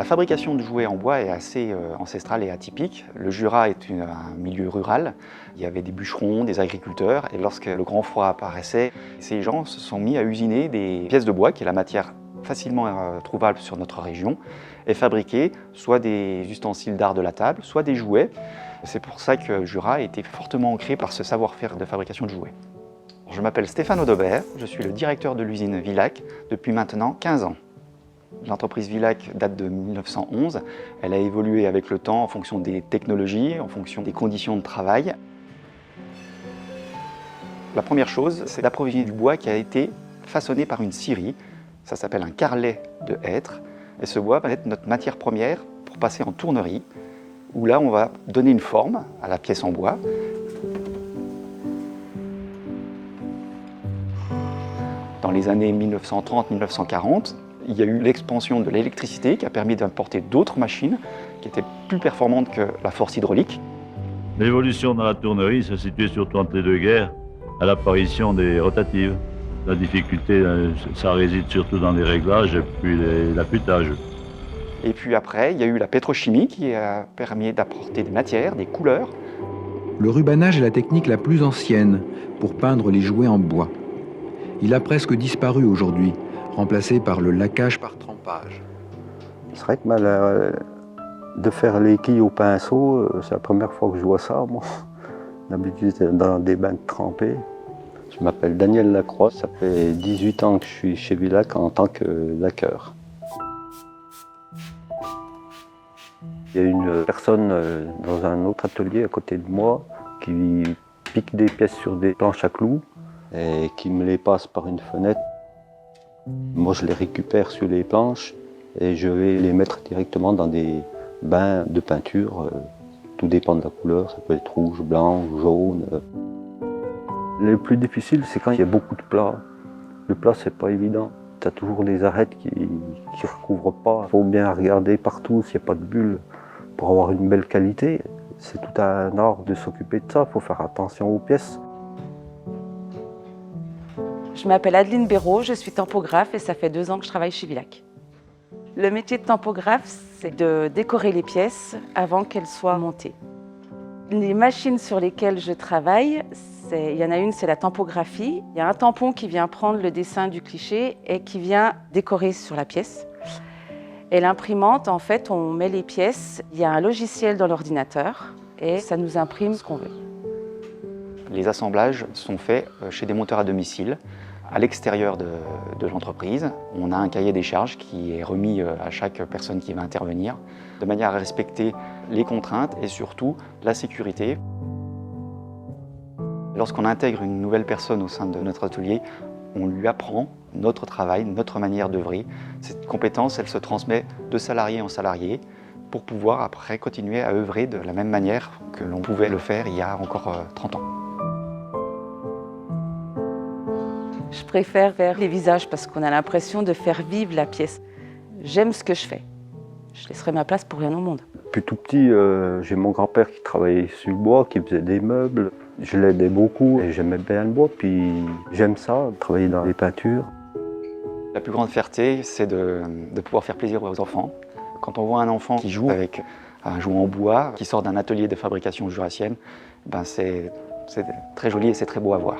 fabrication de jouets en bois est assez ancestrale et atypique. Le Jura est un milieu rural. Il y avait des bûcherons, des agriculteurs, et lorsque le grand froid apparaissait, ces gens se sont mis à usiner des pièces de bois, qui est la matière facilement trouvable sur notre région, et fabriquer soit des ustensiles d'art de la table, soit des jouets. C'est pour ça que le Jura a été fortement ancré par ce savoir-faire de fabrication de jouets. Je m'appelle Stéphane Audobert, je suis le directeur de l'usine Villac depuis maintenant 15 ans. L'entreprise Villac date de 1911. Elle a évolué avec le temps en fonction des technologies, en fonction des conditions de travail. La première chose, c'est d'approvisionner du bois qui a été façonné par une scierie. Ça s'appelle un carrelet de hêtre. Et ce bois va être notre matière première pour passer en tournerie, où là, on va donner une forme à la pièce en bois. Dans les années 1930-1940, il y a eu l'expansion de l'électricité qui a permis d'importer d'autres machines qui étaient plus performantes que la force hydraulique. L'évolution dans la tournerie se situait surtout entre les deux guerres, à l'apparition des rotatives. La difficulté, ça réside surtout dans les réglages et puis l'affûtage. Et puis après, il y a eu la pétrochimie qui a permis d'apporter des matières, des couleurs. Le rubanage est la technique la plus ancienne pour peindre les jouets en bois. Il a presque disparu aujourd'hui, remplacé par le laquage par trempage. C'est vrai que de faire les quilles au pinceau, c'est la première fois que je vois ça, moi. D'habitude, c'est dans des bains trempés. Je m'appelle Daniel Lacroix, ça fait 18 ans que je suis chez Villac en tant que laqueur. Il y a une personne dans un autre atelier à côté de moi qui pique des pièces sur des planches à clous et qui me les passe par une fenêtre. Moi, je les récupère sur les planches et je vais les mettre directement dans des bains de peinture. Tout dépend de la couleur, ça peut être rouge, blanc, jaune. Le plus difficile, c'est quand il y a beaucoup de plats. Le plat, c'est pas évident. Tu as toujours des arêtes qui ne recouvrent pas. Il faut bien regarder partout s'il n'y a pas de bulles pour avoir une belle qualité. C'est tout un art de s'occuper de ça. Il faut faire attention aux pièces. Je m'appelle Adeline Béraud, je suis tampographe et ça fait 2 ans que je travaille chez Villac. Le métier de tampographe, c'est de décorer les pièces avant qu'elles soient montées. Les machines sur lesquelles je travaille, il y en a une, c'est la tampographie. Il y a un tampon qui vient prendre le dessin du cliché et qui vient décorer sur la pièce. Et l'imprimante, en fait, on met les pièces, il y a un logiciel dans l'ordinateur et ça nous imprime ce qu'on veut. Les assemblages sont faits chez des monteurs à domicile, à l'extérieur de l'entreprise. On a un cahier des charges qui est remis à chaque personne qui va intervenir, de manière à respecter les contraintes et surtout la sécurité. Lorsqu'on intègre une nouvelle personne au sein de notre atelier, on lui apprend notre travail, notre manière d'œuvrer. Cette compétence, elle se transmet de salarié en salarié pour pouvoir après continuer à œuvrer de la même manière que l'on pouvait le faire il y a encore 30 ans. Je préfère faire les visages parce qu'on a l'impression de faire vivre la pièce. J'aime ce que je fais. Je laisserai ma place pour rien au monde. Depuis tout petit, j'ai mon grand-père qui travaillait sur le bois, qui faisait des meubles. Je l'aidais beaucoup et j'aimais bien le bois, puis j'aime ça, travailler dans les peintures. La plus grande fierté, c'est de pouvoir faire plaisir aux enfants. Quand on voit un enfant qui joue avec un jouet en bois, qui sort d'un atelier de fabrication jurassienne, c'est très joli et c'est très beau à voir.